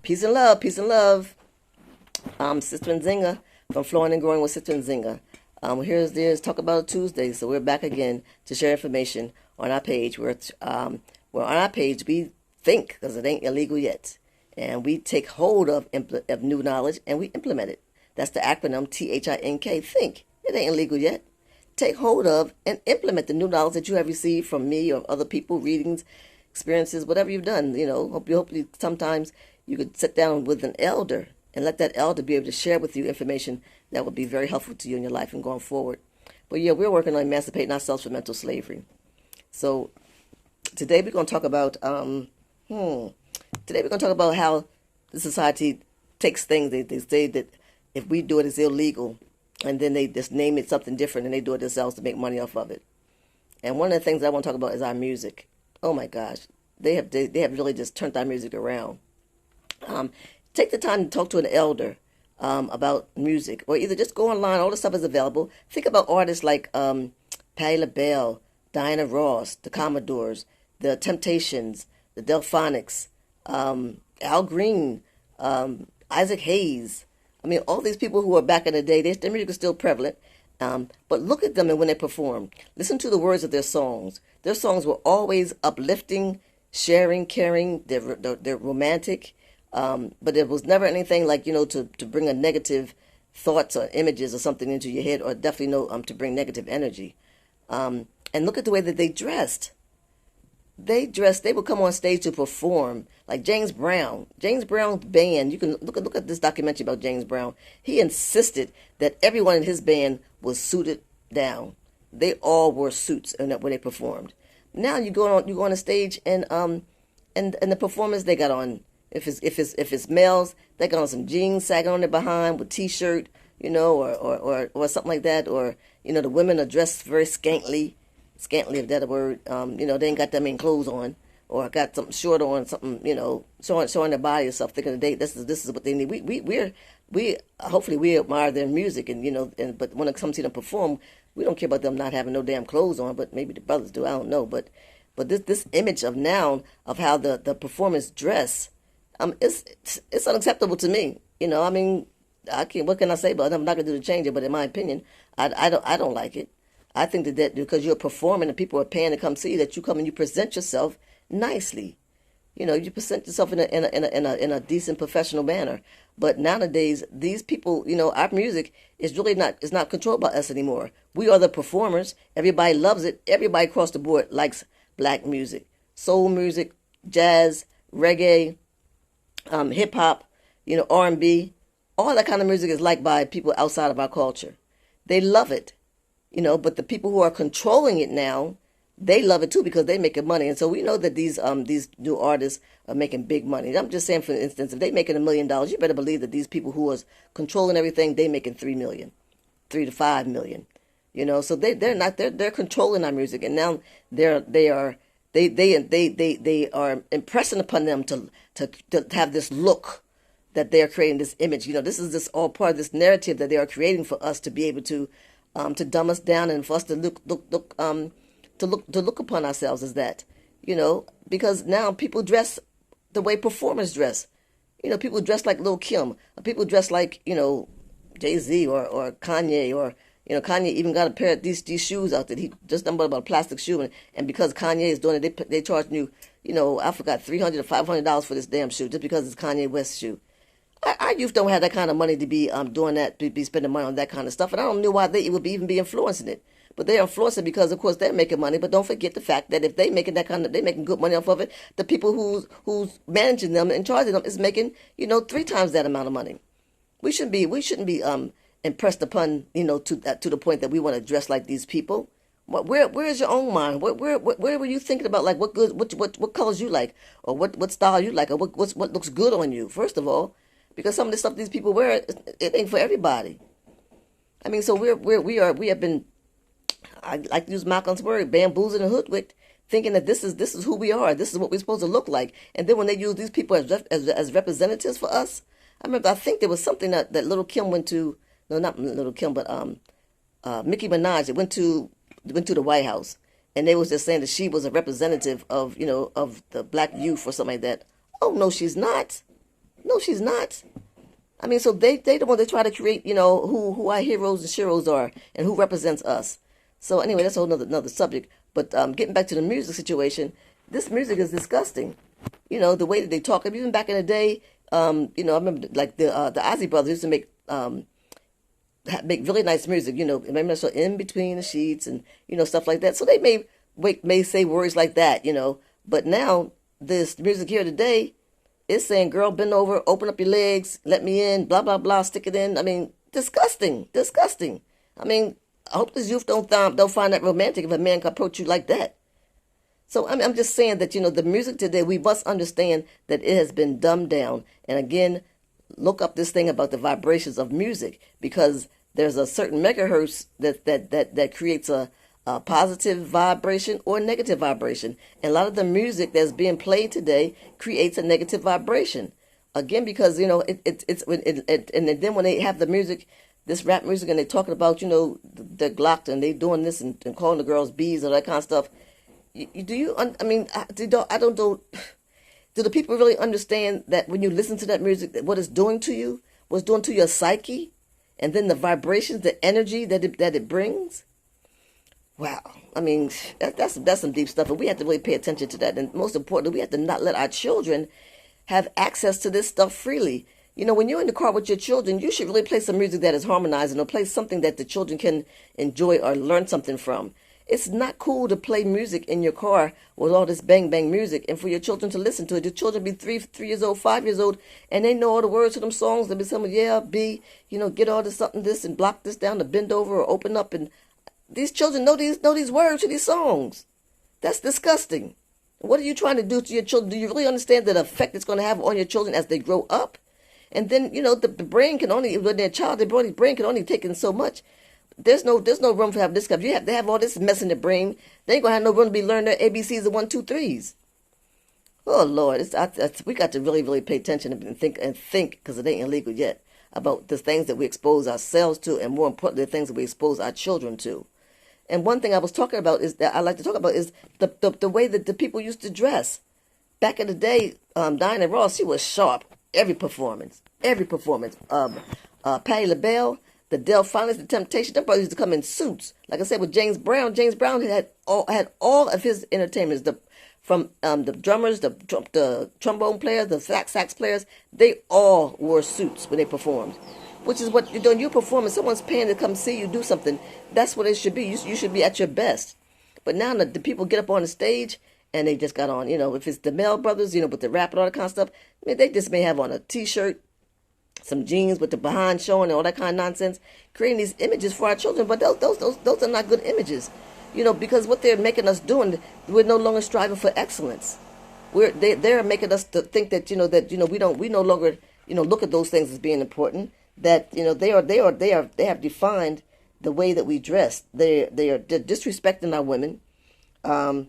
Peace and love, peace and love. Sister Nzinga from Flowing and Growing with Sister Nzinga. Here's Talk About It Tuesday. So we're back again to share information on our page. We're on our page. We think, because it ain't illegal yet, and we take hold of new knowledge and we implement it. That's the acronym THINK. Think. It ain't illegal yet. Take hold of and implement the new knowledge that you have received from me or other people, readings, experiences, whatever you've done. Hopefully sometimes you could sit down with an elder and let that elder be able to share with you information that would be very helpful to you in your life and going forward. But yeah, we're working on emancipating ourselves from mental slavery. So today we're going to talk about how the society takes things. They say that if we do it, it's illegal, and then they just name it something different, and they do it themselves to make money off of it. And one of the things I want to talk about is our music. Oh my gosh, they have really just turned our music around. Take the time to talk to an elder about music, or either just go online. All the stuff is available. Think about artists like Patti LaBelle, Diana Ross, the Commodores, the Temptations, the Delphonics, Al Green, Isaac Hayes. I mean, all these people who were back in the day, their music is still prevalent. But look at them and when they perform. Listen to the words of their songs. Their songs were always uplifting, sharing, caring. They're romantic. But it was never anything like, to bring a negative thoughts or images or something into your head, or definitely to bring negative energy. And look at the way that they dressed. They would come on stage to perform, like James Brown. James Brown's band, you can look at this documentary about James Brown. He insisted that everyone in his band was suited down. They all wore suits when they performed. Now you go on a stage and the performance they got on. If it's males, they got on some jeans sagging on their behind with t-shirt, or something like that. Or the women are dressed very scantily if that's a word. They ain't got that many clothes on, or got something short on, something showing their body or stuff. Thinking this is what they need. We hopefully we admire their music, but when it comes to them perform, we don't care about them not having no damn clothes on. But maybe the brothers do. I don't know. But this image of now of how the performers dress. It's unacceptable to me. I mean, I can't. What can I say? But I'm not gonna do to change it. But in my opinion, I don't like it. I think that because you're performing and people are paying to come see you, that you come and you present yourself nicely. You present yourself in a decent professional manner. But nowadays, these people, our music is really not controlled by us anymore. We are the performers. Everybody loves it. Everybody across the board likes black music, soul music, jazz, reggae. Hip hop, R&B, all that kind of music is liked by people outside of our culture. They love it, but the people who are controlling it now, they love it too because they're making money. And so we know that these new artists are making big money. I'm just saying, for instance, if they're making $1 million, you better believe that these people who are controlling everything, they making 3 million, 3 to 5 million. So they're controlling our music, and now they are impressing upon them to have this look that they are creating, this image. This is just all part of this narrative that they are creating for us to be able to dumb us down, and for us to look upon ourselves as that. Because now people dress the way performers dress. People dress like Lil Kim, or people dress like Jay-Z or Kanye, or Kanye even got a pair of these shoes out that he just done about a plastic shoe, and because Kanye is doing it, they charge you, I forgot, $300 or $500 for this damn shoe just because it's Kanye West shoe. Our youth don't have that kind of money to be doing that, to be spending money on that kind of stuff, and I don't know why they would even be influencing it. But they're influencing because, of course, they're making money. But don't forget the fact that if they're making good money off of it, the people who's managing them and charging them is making 3 times that amount of money. We shouldn't be impressed upon, to the point that we want to dress like these people. Where is your own mind? Where were you thinking about, like, what colors you like, or what style you like, or what looks good on you? First of all, because some of the stuff these people wear, it ain't for everybody. I mean, so we have been, I like to use Malcolm's word, bamboozled and hoodwinked, thinking that this is who we are, this is what we're supposed to look like, and then when they use these people as representatives for us, I think there was something that Little Kim went to. No, not Little Kim, but Nicki Minaj. It went to the White House, and they was just saying that she was a representative of of the black youth or something like that. Oh no, she's not. No, she's not. I mean, so they the one that try to create, who our heroes and sheroes are and who represents us. So anyway, that's a whole another subject. But getting back to the music situation, this music is disgusting. The way that they talk. Even back in the day, I remember like the Ozzy Brothers used to make really nice music. Remember, so In Between the Sheets and stuff like that. So they may say words like that. But now this music here today, it's saying, girl, bend over, open up your legs, let me in, blah, blah, blah, stick it in. I mean, disgusting, disgusting. I mean, I hope this youth don't find that romantic if a man can approach you like that. So I'm just saying that, the music today, we must understand that it has been dumbed down. And again, look up this thing about the vibrations of music, because there's a certain megahertz that creates a positive vibration or negative vibration. And a lot of the music that's being played today creates a negative vibration. Again, because, and then when they have the music, this rap music, and they're talking about, the Glock, and they doing this and calling the girls bees and all that kind of stuff. I don't know. Do the people really understand that when you listen to that music, what it's doing to you, what's doing to your psyche, and then the vibrations, the energy that it brings? Wow. I mean, that's some deep stuff, and we have to really pay attention to that. And most importantly, we have to not let our children have access to this stuff freely. When you're in the car with your children, you should really play some music that is harmonizing, or play something that the children can enjoy or learn something from. It's not cool to play music in your car with all this bang bang music and for your children to listen to it. Your children be 3 years old, 5 years old, and they know all the words to them songs. They'll be saying, yeah, be, get all this something this and block this down to bend over or open up. And these children know these words to these songs. That's disgusting. What are you trying to do to your children? Do you really understand the effect it's going to have on your children as they grow up? And then, the brain can only, when they're a child, their brain can only take in so much. There's no room for having this stuff. They have all this mess in the brain. They ain't gonna have no room to be learning their ABCs and 1, 2, 3s. Oh Lord, we got to really, really pay attention and think, because it ain't illegal yet, about the things that we expose ourselves to, and more importantly, the things that we expose our children to. And one thing I was talking about is that I like to talk about is the way that the people used to dress. Back in the day, Diana Ross, she was sharp. Every performance. Patti LaBelle, the Delphonics, the Temptation, them brothers used to come in suits. Like I said, with James Brown had all of his entertainers, from the drummers, the trombone players, the sax players, they all wore suits when they performed. Which is what when you perform and someone's paying to come see you do something, that's what it should be. You should be at your best. But now the people get up on the stage and they just got on, if it's the Mel brothers, with the rap and all that kind of stuff, they just may have on a t-shirt, some jeans with the behind showing and all that kind of nonsense, creating these images for our children. But those are not good images, because what they're making us doing, we're no longer striving for excellence. They're making us to think that we no longer look at those things as being important. That they have defined the way that we dress. They're disrespecting our women, and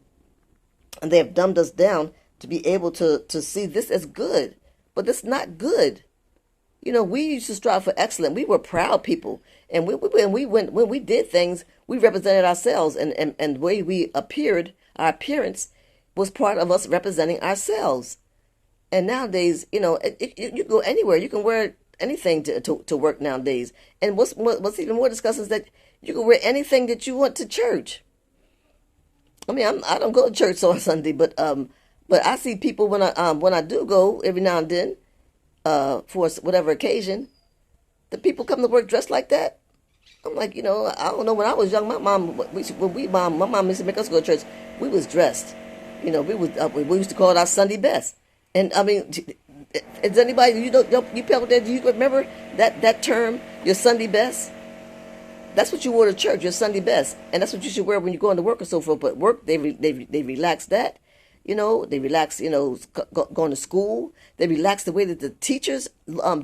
they have dumbed us down to be able to see this as good, but it's not good. We used to strive for excellence. We were proud people, and when we did things, we represented ourselves, and the way we appeared, our appearance was part of us representing ourselves. And nowadays, you can go anywhere. You can wear anything to work nowadays. And what's even more disgusting is that you can wear anything that you want to church. I mean, I don't go to church on Sunday, but I see people when I do go every now and then, for whatever occasion, the people come to work dressed like that. I'm like, I don't know. When I was young, my mom used to make us go to church. We was dressed. We used to call it our Sunday best. And I mean, is anybody you people that do you remember that term, your Sunday best? That's what you wore to church, your Sunday best, and that's what you should wear when you go into work or so forth. But work, they relax that, they relax, going to school. They relax the way that the teachers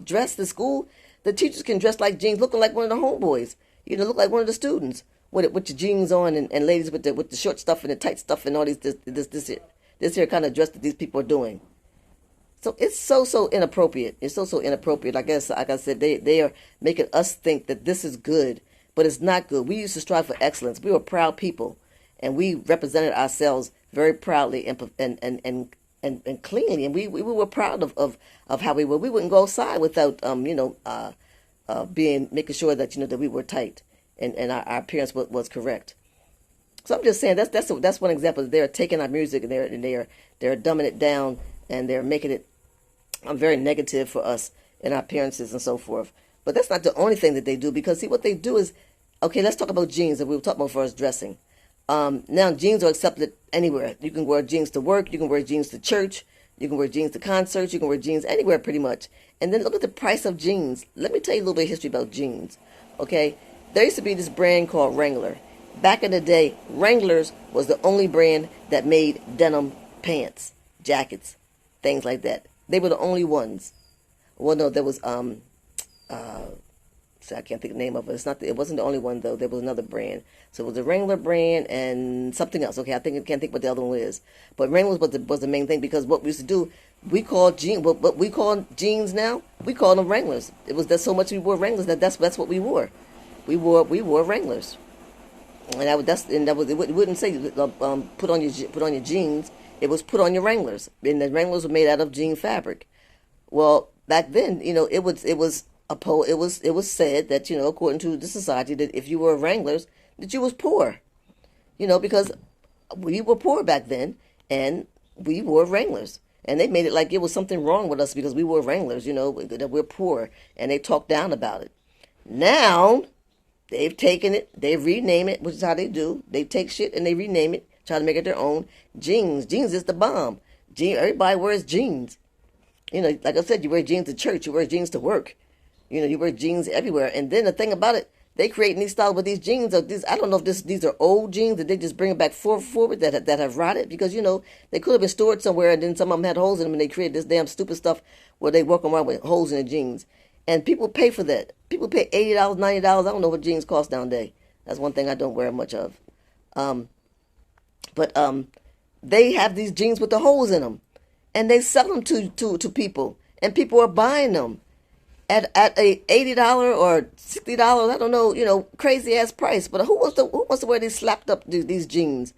dress to school. The teachers can dress like jeans, looking like one of the homeboys. Look like one of the students with your jeans on, and ladies with the short stuff and the tight stuff and all this here kind of dress that these people are doing. So it's so inappropriate. It's so inappropriate. I guess, like I said, they are making us think that this is good, but it's not good. We used to strive for excellence. We were proud people, and we represented ourselves very proudly and and cleanly, and we were proud of how we were. We wouldn't go outside without being making sure that that we were tight and our appearance was correct. So I'm just saying that's one example. They're taking our music and they're dumbing it down and they're making it very negative for us in our appearances and so forth. But that's not the only thing that they do, because see what they do is, okay, let's talk about jeans, and we were talking about first dressing. Now jeans are accepted anywhere. You can wear jeans to work, you can wear jeans to church, you can wear jeans to concerts, you can wear jeans anywhere pretty much. And then look at the price of jeans. Let me tell you a little bit of history about jeans. Okay, there used to be this brand called Wrangler. Back in the day, Wranglers was the only brand that made denim pants, jackets, things like that. They were the only ones. Well, no, there was I can't think of the name of it. It wasn't the only one though. There was another brand. So it was the Wrangler brand and something else. Okay, I can't think what the other one is. But Wrangler was the main thing, because what we used to do, we called jeans. What we call jeans now, we call them Wranglers. It was that so much we wore Wranglers that's what we wore. We wore Wranglers. And it wouldn't say put on your jeans. It was put on your Wranglers, and the Wranglers were made out of jean fabric. Well, back then, it was said that according to the society, that if you were Wranglers, that you was poor, because we were poor back then, and we wore Wranglers, and they made it like it was something wrong with us because we wore Wranglers, that we're poor, and they talked down about it. Now they've taken it, they've renamed it, which is how they do. They take shit and they rename it, try to make it their own. Jeans is the bomb. Everybody wears jeans. Like I said, you wear jeans to church, you wear jeans to work. You wear jeans everywhere. And then the thing about it, they creating these styles with these jeans. I don't know if these are old jeans that they just bring back forward that have rotted, because they could have been stored somewhere, and then some of them had holes in them, and they created this damn stupid stuff where they walk around with holes in their jeans. And people pay for that. People pay $80, $90. I don't know what jeans cost nowadays. That's one thing I don't wear much of. But they have these jeans with the holes in them, and they sell them to people, and people are buying them at a $80 or $60. I don't know, crazy ass price. But who wants to wear these slapped up these jeans?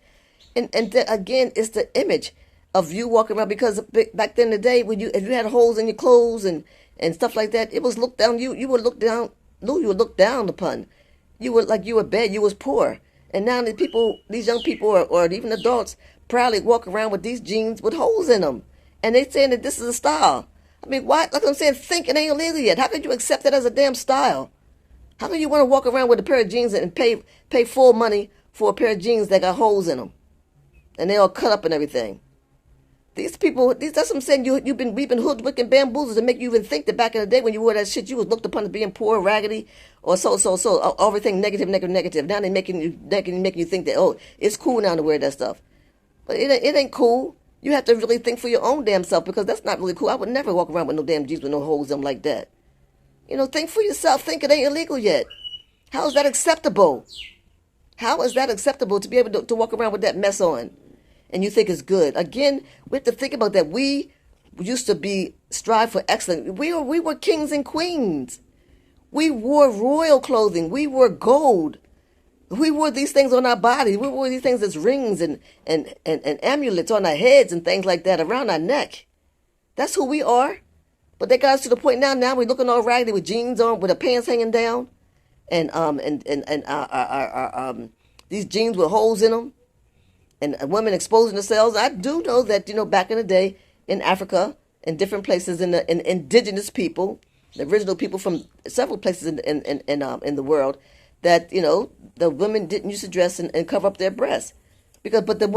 And again, it's the image of you walking around, because back then in the day, if you had holes in your clothes and stuff like that, it was looked down. You were looked down. No, you were looked down upon. You were like you were bad. You was poor. And now these young people or even adults proudly walk around with these jeans with holes in them, and they saying that this is a style. I mean, why? Like I'm saying, think it ain't illegal yet. How could you accept that as a damn style? How can you want to walk around with a pair of jeans and pay full money for a pair of jeans that got holes in them, and they all cut up and everything? These people, that's what I'm saying. We've been hoodwinked and bamboozled to make you even think that back in the day when you wore that shit, you was looked upon as being poor, raggedy, or so. Everything negative. Now they're making you think that, it's cool now to wear that stuff. But it ain't cool. You have to really think for your own damn self, because that's not really cool. I would never walk around with no damn jeans with no holes in them like that. Think for yourself. Think it ain't illegal yet. How is that acceptable? How is that acceptable to be able to walk around with that mess on? And you think it's good. Again, we have to think about that. We used to strive for excellence. We were kings and queens. We wore royal clothing. We wore gold. We wore these things on our body. We wore these things as rings and amulets on our heads and things like that around our neck. That's who we are. But they got us to the point now we're looking all raggedy with jeans on, with our pants hanging down, and these jeans with holes in them. And women exposing themselves. I do know that, back in the day in Africa and different places in indigenous people, the original people from several places in the world, that, the women didn't used to dress and cover up their breasts. But the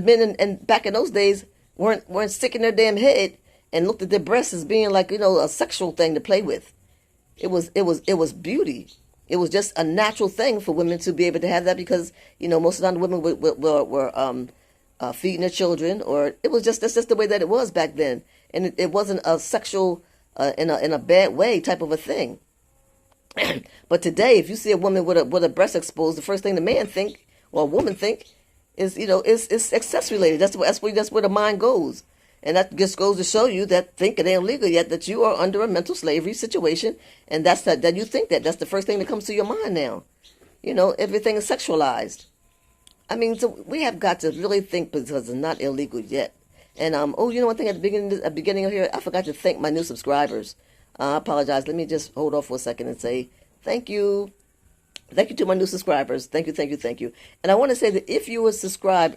men and back in those days weren't sticking their damn head and looked at their breasts as being like, a sexual thing to play with. It was beauty. It was just a natural thing for women to be able to have that, because, most of the time the women were feeding their children, or that's just the way that it was back then. And it wasn't a sexual, in a bad way type of a thing. But today, if you see a woman with a breast exposed, the first thing the man think, or a woman think, is, is sex related. That's where the mind goes. And that just goes to show you that think it ain't illegal yet, that you are under a mental slavery situation, and that you think that. That's the first thing that comes to your mind now. Everything is sexualized. I mean, so we have got to really think, because it's not illegal yet. And oh, you know one thing at the beginning of here, I forgot to thank my new subscribers. I apologize. Let me just hold off for a second and say thank you. Thank you to my new subscribers. Thank you, thank you, thank you. And I want to say that if you are subscriber,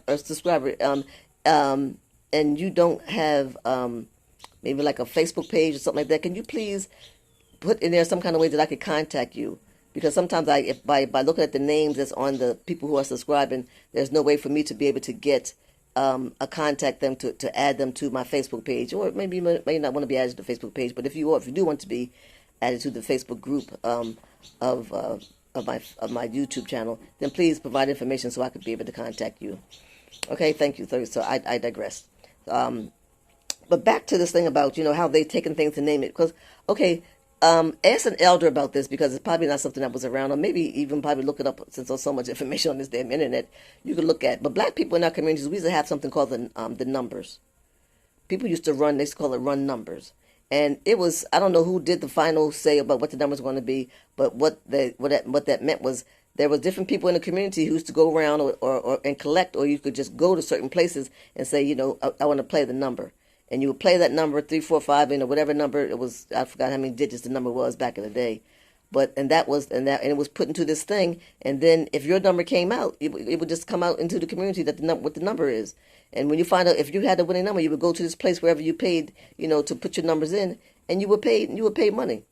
and you don't have maybe like a Facebook page or something like that, can you please put in there some kind of way that I could contact you? Because sometimes if by looking at the names that's on the people who are subscribing, there's no way for me to be able to get contact them to add them to my Facebook page, or maybe you may not want to be added to the Facebook page. But if you do want to be added to the Facebook group of my YouTube channel, then please provide information so I could be able to contact you. Okay, thank you. So I digress. But back to this thing about how they've taken things to name it. Because ask an elder about this, because it's probably not something that was around, or maybe even probably look it up, since there's so much information on this damn internet you can look at. But black people in our communities, we used to have something called the numbers. People used to run, they used to call it run numbers. And it was, I don't know who did the final say about what the numbers were going to be, but what that meant was there was different people in the community who used to go around and collect, or you could just go to certain places and say, I want to play the number. And you would play that number, 3, 4, 5, whatever number it was. I forgot how many digits the number was back in the day. But and it was put into this thing. And then if your number came out, it would just come out into the community what the number is. And when you find out if you had a winning number, you would go to this place wherever you paid, to put your numbers in, and you would pay money.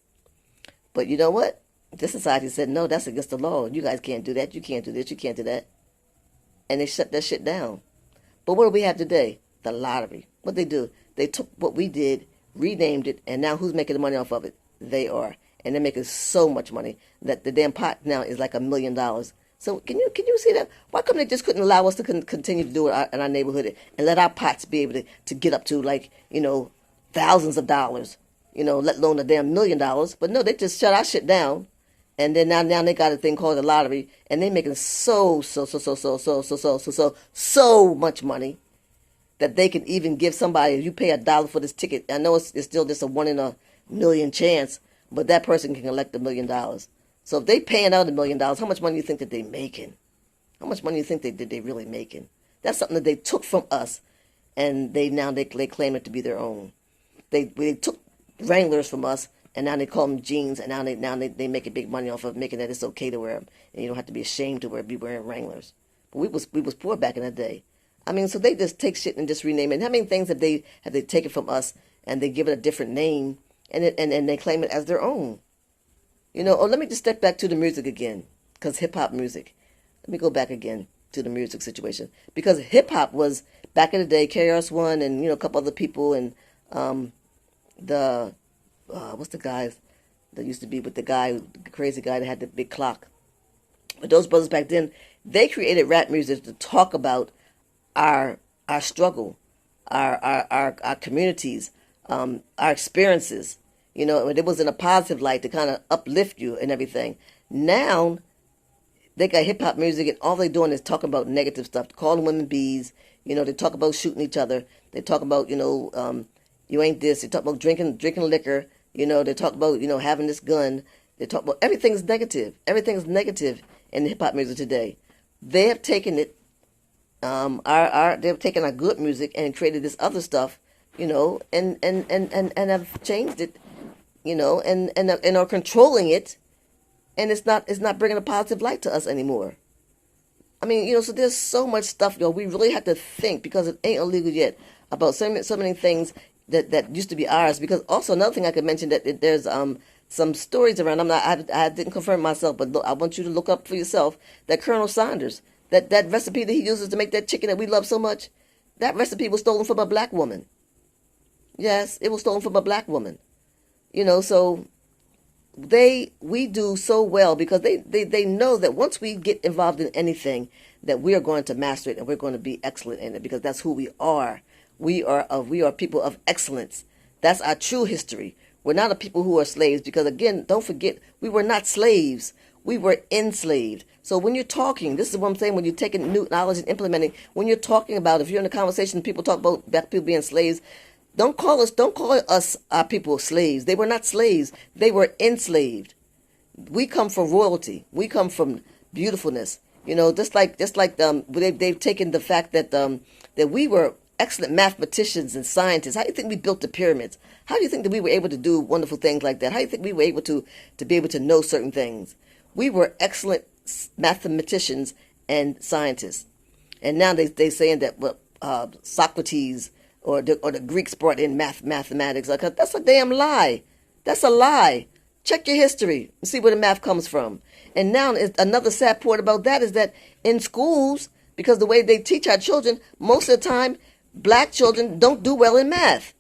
But you know what? This society said, no, that's against the law. You guys can't do that. You can't do this. You can't do that. And they shut that shit down. But what do we have today? The lottery. What they do? They took what we did, renamed it, and now who's making the money off of it? They are. And they're making so much money that the damn pot now is like $1 million. So can you see that? Why come they just couldn't allow us to continue to do it in our neighborhood and let our pots be able to get up to thousands of dollars, let alone a damn $1 million? But no, they just shut our shit down. And then now they got a thing called the lottery, and they're making so much money that they can even give somebody, if you pay $1 for this ticket, I know it's still just a 1 in a million chance, but that person can collect $1 million. So if they paying out $1 million, how much money do you think that they making? How much money do you think they really making? That's something that they took from us, and they claim it to be their own. They took Wranglers from us, and now they call them jeans, and now they making big money off of making that it's okay to wear them, and you don't have to be ashamed to be wearing Wranglers. But we was poor back in the day. I mean, so they just take shit and just rename it. And how many things have they taken from us and they give it a different name and they claim it as their own? Let me just step back to the music again, because hip-hop music. Let me go back again to the music situation. Because hip-hop was, back in the day, KRS-One and, a couple other people, and what's the guys that used to be with the crazy guy that had the big clock. But those brothers back then, they created rap music to talk about our struggle, our communities, our experiences. It was in a positive light to kind of uplift you and everything. Now they got hip hop music, and all they're doing is talking about negative stuff, calling women bees. They talk about shooting each other. They talk about you ain't this. They talk about drinking liquor. They talk about having this gun. They talk about everything's negative. Everything's negative in hip hop music today. They have taken it. They've taken our good music and created this other stuff, and have changed it, and are controlling it, and it's not bringing a positive light to us anymore. I mean, so there's so much stuff, we really have to think, because it ain't illegal yet, about so many things that used to be ours. Because also another thing I could mention, that there's some stories around. I didn't confirm myself, but I want you to look up for yourself that Colonel Sanders. That recipe that he uses to make that chicken that we love so much, that recipe was stolen from a black woman. Yes, it was stolen from a black woman. So we do so well, because they know that once we get involved in anything, that we are going to master it and we're going to be excellent in it, because that's who we are. We are people of excellence. That's our true history. We're not a people who are slaves, because again, don't forget, we were not slaves. We were enslaved. So when you're talking, this is what I'm saying, when you're taking new knowledge and implementing, when you're talking about, if you're in a conversation, people talk about black people being slaves, don't call us our people slaves. They were not slaves. They were enslaved. We come from royalty. We come from beautifulness. Just like they've taken the fact that we were excellent mathematicians and scientists. How do you think we built the pyramids? How do you think that we were able to do wonderful things like that? How do you think we were able to be able to know certain things? We were excellent mathematicians and scientists. And now they saying that Socrates or the Greeks brought in mathematics. Like, that's a damn lie. That's a lie. Check your history and see where the math comes from. And now another sad part about that is that in schools, because the way they teach our children, most of the time, black children don't do well in math.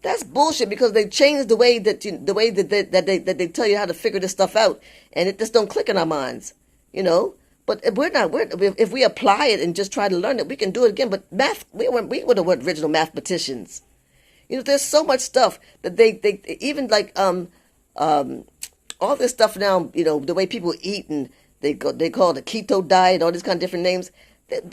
That's bullshit, because they changed the way that they tell you how to figure this stuff out, and it just don't click in our minds, you know. But if we apply it and just try to learn it, we can do it again. But math, we were the original mathematicians. You know, there's so much stuff that they even like all this stuff now. You know, the way people eat, and they call it the keto diet, all these kind of different names.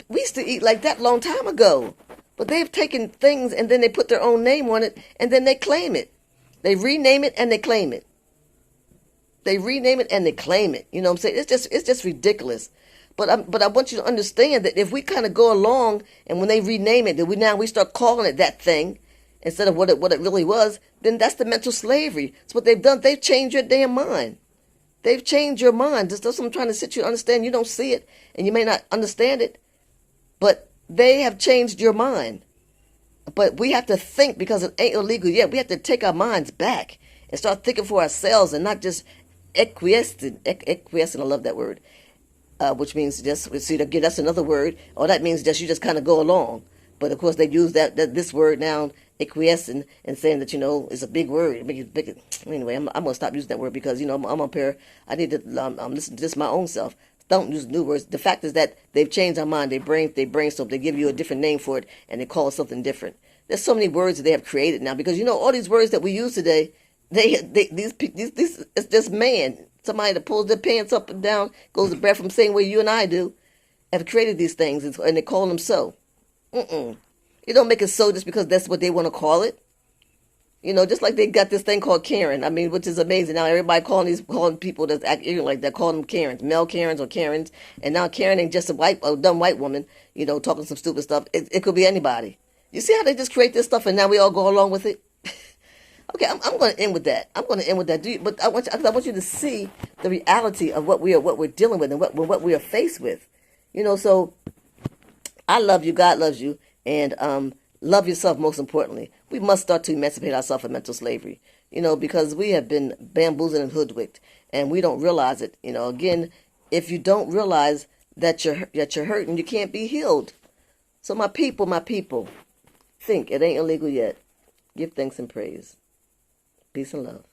We used to eat like that a long time ago. But they've taken things and then they put their own name on it, and then they claim it. They rename it and they claim it. They rename it and they claim it. You know what I'm saying? It's just ridiculous. But I want you to understand that if we kind of go along, and when they rename it, that we start calling it that thing instead of what it really was, then that's the mental slavery. It's what they've done. They've changed your damn mind. They've changed your mind. That's what I'm trying to sit you to understand. You don't see it, and you may not understand it, but they have changed your mind. But we have to think, because it ain't illegal yet. We have to take our minds back and start thinking for ourselves, and not just acquiescing. I love that word, which means just, see, again, that's another word. Or that means just you just kind of go along. But of course they use this word now, acquiescing, and saying that, you know, it's a big word. Anyway, I'm gonna stop using that word, because, you know, I'm up here. I need to listen to this my own self. Don't use new words. The fact is that they've changed our mind. They brainstorm. They give you a different name for it, and they call it something different. There's so many words that they have created now, because, you know, all these words that we use today, these it's just man. Somebody that pulls their pants up and down, goes to bed from the same way you and I do, have created these things, and they call them so. You don't make it so just because that's what they want to call it. You know, just like they got this thing called Karen. I mean, which is amazing. Now everybody calling people that act ignorant like that, calling them Karens, male Karens or Karens. And now Karen ain't just a dumb white woman, you know, talking some stupid stuff. It could be anybody. You see how they just create this stuff and now we all go along with it? Okay, I'm going to end with that. But I want you to see the reality of what we're dealing with, and what we are faced with. You know, so I love you. God loves you. And love yourself, most importantly. We must start to emancipate ourselves from mental slavery, you know, because we have been bamboozled and hoodwinked, and we don't realize it. You know, again, if you don't realize that you're hurting, you can't be healed. So my people, think it ain't illegal yet. Give thanks and praise. Peace and love.